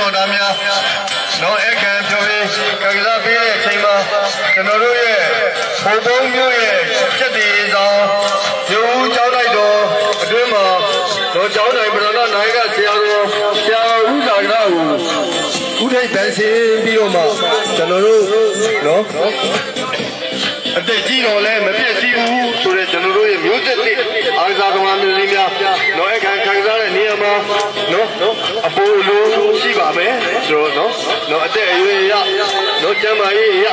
မော်သားများနော်အခမ်းဖြိုးရေးကစားပေးတဲ့အချိန်မှာကျွန်တော်တို့ရဲ့ဘုံဘုံမျိုးရဲ့စက်တီဆောင်ရုပ်ကြောင်းလိုက်တော့အတွင်းမှာတော့ကျောင်းတိုင်းပရဏနိုင်ကဆရာတော်ဆရာဥသာကရာကိုဥထိပ်တန်းစင်းပြီးတော့မှကျွန်တော်တို့နော်အသက်ကြီးတော့လည်းမပြည့်စည်ဘူးဆိုတော့ကျွန်တော်တို့ရဲ့မျိုးဆက်တစ်အားကစားသမားမျိုးလေးများတော့အခမ်းခံစားတဲ့နေရာမှာနော်အပိုးလိုရှိပါမယ်ဆိုတော့နော်အသက်အရွယ်ရနော်ကျန်းမာရေးရ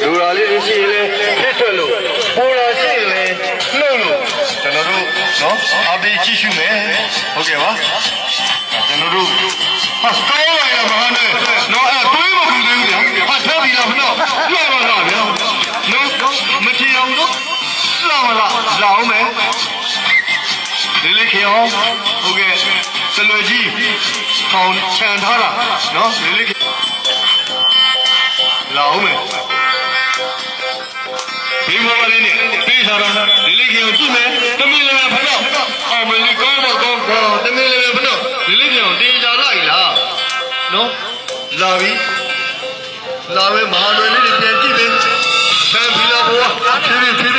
လူရာလေးရှိရင်လည်းဖြစ်ဆွလို့ပေါ်လာရှိရင်လည်းနှုတ်လို့ကျွန်တော်တို့နော်အပေးကြည့်ရှုမယ်ဟုတ်ကဲ့ပါကျွန်တော်တို့ဟာကောင်းပါရဲ့မဟာနဲ့နော်အဲတွေးမဘူးသေးဘူးဗျာဟာထားပြီလားခဏပြပါလားဗျာနော်မထီအောင်တော့လာမလားလာအောင်မယ်လေးခေအောင်ဟုတ်ကဲ့စလွယ်ကြီးထောင်ချန်ထားတာနော်လေးလာအောင်မယ်ဒီမော်လေးနဲ့ပြေးစားတော့လေးခေအောင်ကြည့်မယ်တမီးလည်းဖတော့အောင်မလေးကောင်းတော့ကောင်းတမီးလည်းဖတော့လေးခေအောင်တင်ကြလိုက်လားနော်လာပြီလာပဲမဟာလွယ်လေးတွေပြန်ကြည့်မယ်ဆန်ဖီလာဘွားဖြည်းဖြည်း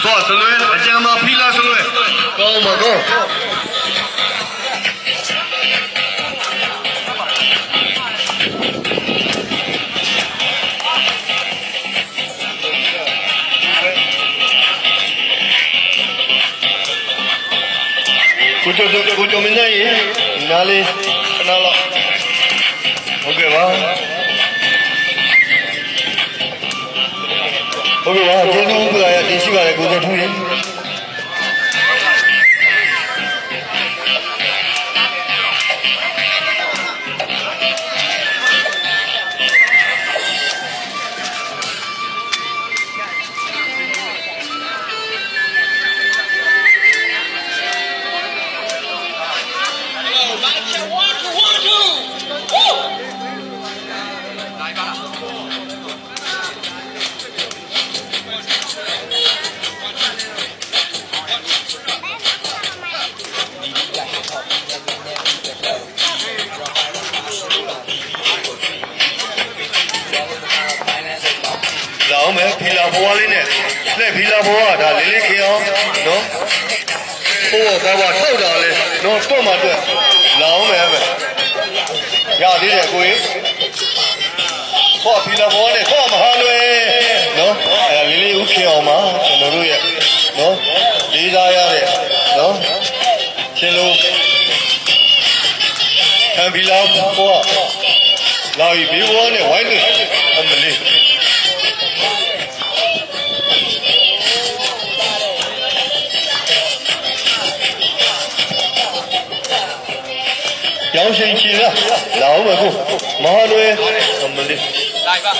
သွားစလွဲအကြံမှာဖီလာစလွဲကောင်းပါကောကိုကြုံမင်းရဲ့နားလေးခဏလောက်ဟုတ်ကဲ့ပါဟုတ်ကဲ့ပါကျေးဇူးပြုရတင်ရှိပါတယ်ကိုစောထူးရေ老美皮老婆哩呢，那皮老婆啊，他哩哩去哦，喏，我该话臭着嘞，喏，多嘛对，老美呗，呀，你这贵，我皮老婆呢，我嘛好嘞，喏，哎呀，哩哩有去哦嘛，真的路耶，喏，离家呀嘞，喏，前路，看皮老婆，老一比我呢，坏的，我们哩。ရောက်ရှင်ချီလားလာအောင်မကူမဟာလွယ်အမလေးလိုက်ပါ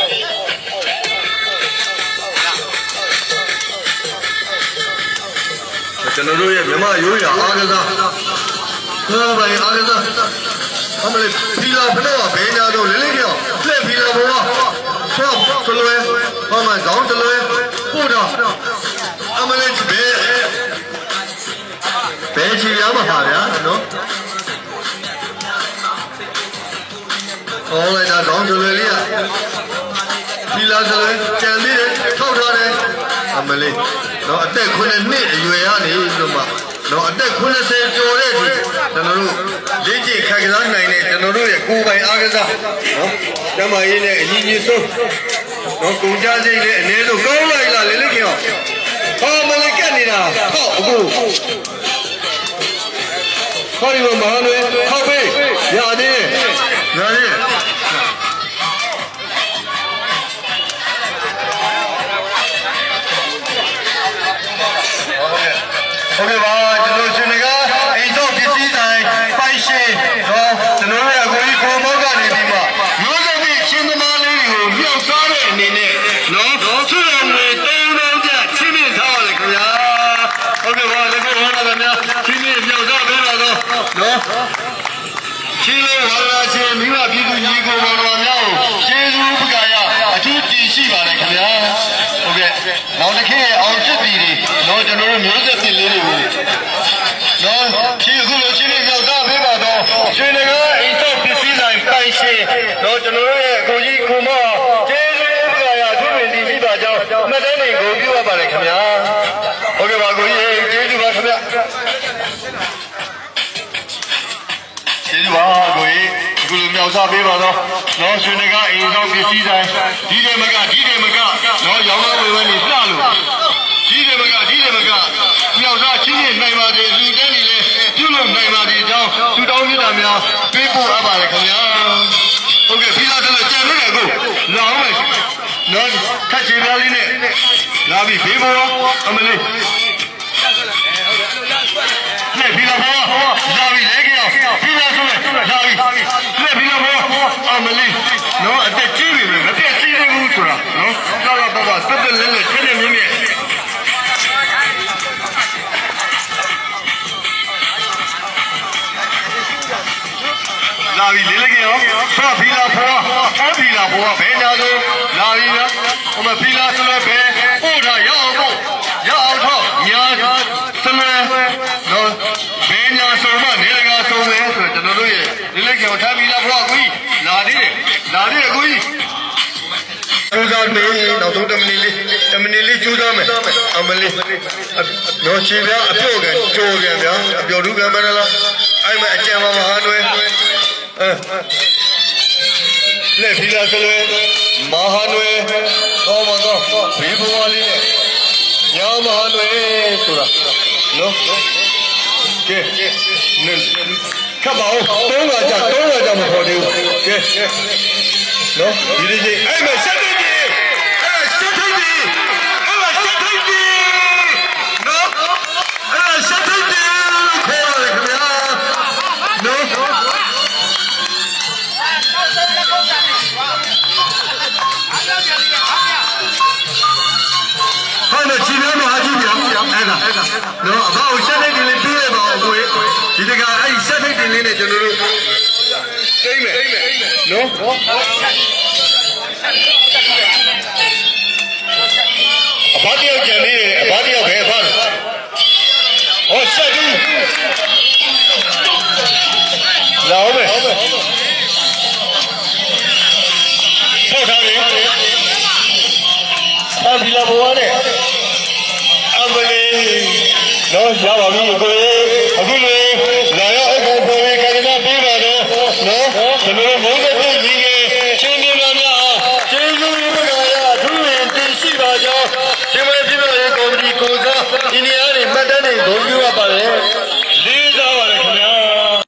ကျွန်တော်တို့ရဲ့မြမရိုးရာအားကစားကိုယ်ပိုင်အားကစားအမလေးဖီလာဖတော့ဘယ်ညာတော့လေးလေးပြောလက်ဖီလာဘောဆော့စလွဲဟောမဇောင်းစလွဲပို့တော့အမလေးဘယ်ချီရမှာပါဗျာနော်ဟောလိုက်တာကောင်းစလွယ်လေးอ่ะဒီလာစလွယ်ကြံသေးတယ်ထောက်ထားတယ်အမလေးတော့အသက်9နှစ်အရွယ်ရနေလို့မှတော့အသက်90ကျော်တဲ့အထိကျွန်တော်တို့လေ့ကျင့်ခက်ကစားနိုင်တဲ့ကျွန်တော်တို့ရဲ့ကိုယ်ပိုင်အားကစားနော်ကျမကြီးနဲ့အကြီးကြီးဆုံးတော့ကုန်ကြစိတ်လေးအနည်းဆုံးကောင်းလိုက်လားလေလေခင်ဟောမလေးကတ်နေတာဟောအခုခေါ်ဒီမှာမဟာလွယ်ခေါက်ပေးရသေးတယ်ရသေးတယ်ဟုတ်ကဲ့ပါကျွန်တော်ရှင်ကအိမ်တော့ပစ္စည်းဆိုင်ပိုက်ရှိတော့ကျွန်တော်ရဲ့အကိုကြီးကိုမောက်ကနေပြီးမှမျိုးစုံပြီးချင်းသမားလေးတွေကိုမြောက်စားတဲ့အနေနဲ့နော်ဆွေတော်ငွေ300ကျချင်းမြင့်ထားရလေခင်ဗျာဟုတ်ကဲ့ပါလက်ကိုဟောတာဗျာချင်းမြင့်မြောက်စားပေးပါတော့နော်ချင်းလေးဝါလာချင်းမိဘပြည်သူညီကိုမောင်တော်များကို ခင်ရဲ့အောင်စစ်တီတွေနော်ကျွန်တော်တို့မျိုးဆက်တင်လေးတွေကိုနော်ဒီအခုလိုချင်းလေးကြောက်စားပေးပါတော့ရွှေနဂါအိမ်ဆောက်ပစ္စည်းဆိုင်ပိုင်ရှင်နော်ကျွန်တော်တို့ရဲ့ကိုကြီးခုမကျေးဇူးဥက္ကရာသူပင်တည်ရှိပါကြောင်းမှတ်တမ်းတွေကိုပြုအပ်ပါတယ်ခင်ဗျာဟုတ်ကဲ့ပါကိုကြီးကျေးဇူးပါခင်ဗျာကျေးဇူးပါကိုကြီးအခုလိုမြောက်စားပေးပါတော့နော်ရွှေနဂါအိမ်ဆောက်ပစ္စည်းဆိုင်ဒီတယ်မကနော်ရောင်းတော့ဝယ်ဝယ်နေလှလို့ဒီတယ်မကမြောက်စားချင်းချင်းနိုင်ပါသေးလူတန်းနေလေပြုလို့နိုင်ပါသေးကြောင်းသူတောင်းမြတ်တာများပေးဖို့အပ်ပါတယ်ခင်ဗျာဟုတ်ကဲ့ပြီးသားဆိုလို့ကြံလို့ရကိုလာအောင်မယ်နော်ထက်ချင်များလေးနဲ့လာပြီဘေးဘောအမလေးလက်ပြီးတော့လာပြီလေကြောင်ပြီးသားဆိုလို့လာပြီလက်ပြီးတော့အမလေးနော်အသက်ကြီးပြီမပြည့်စည်သေးဘူးဆိုတာနော်တော့တက်လဲလဲချက်နေမြင်းမြင်းလာပြီလေးလေးကြောဆော့ဖီလာဖောဆော့ဖီလာဖောဘယ်ညာဆိုလာပြီနော်ဟိုမှာဖီလာဆိုလည်းပဲပို့တာရအောင်တော့ညာစလဲနော်ဘယ်ညာဆိုမှနေလကဆိုမယ်ဆိုတော့ကျွန်တော်တို့ရဲ့လေးလေးကြောထားဖီလာဖောကိုကြီးလာသေးတယ်ကိုကြီးကျိုးစားနေနောက်ဆုံး10မိနစ်လေးကျိုးစားမယ်အမလေးတော့ခြေပြအပြုတ်ကန်ကြိုးပြန်ဗျာအပြော်ထူးပြန်မလားအဲ့မဲ့အကြံမဟာတွဲလက်ဖီလာစလွဲမဟာတွဲတော့မတော့ဘေးဘဝလေးနဲ့ညာမဟာတွဲဆိုတာနော်ကဲနင်ခပ်ပါဦး3ခါကြာမခေါ်သေးဘူးကဲနော်ဒီလေးကြီးအဲ့မဲ့ဆက်နေပြီဆက်ထိုက်ပြီနော်ဆက်ထိုက်ပြီခေါ်ရတယ်ခင်ဗျာနော်ဟာမချီနေမှာကြည့်ပြအဲ့ဒါနော်အဘောက်ဆက်ထိုက်တယ်လေးပြေးရပါဦးကိုဒီတကအဲ့ဆက်ထိုက်တယ်လေးနဲ့ကျွန်တော်တို့တိမ့်မယ်နော်အဘတယောက်ကြံနေတယ်အဘတယောက်ဘယ်ဖားလဲဟောဆက်တူလာအောင်မယ်ဆောက်ထားတယ်အဘီလာဘဝနဲ့အမလေးနော်ရပါပြီကိုအခုလေလာရောက်အခုပေါ်ပြီးကကြပေးပါတော့နော်ကျွန်တော်တို့မိုးသက်ကြီး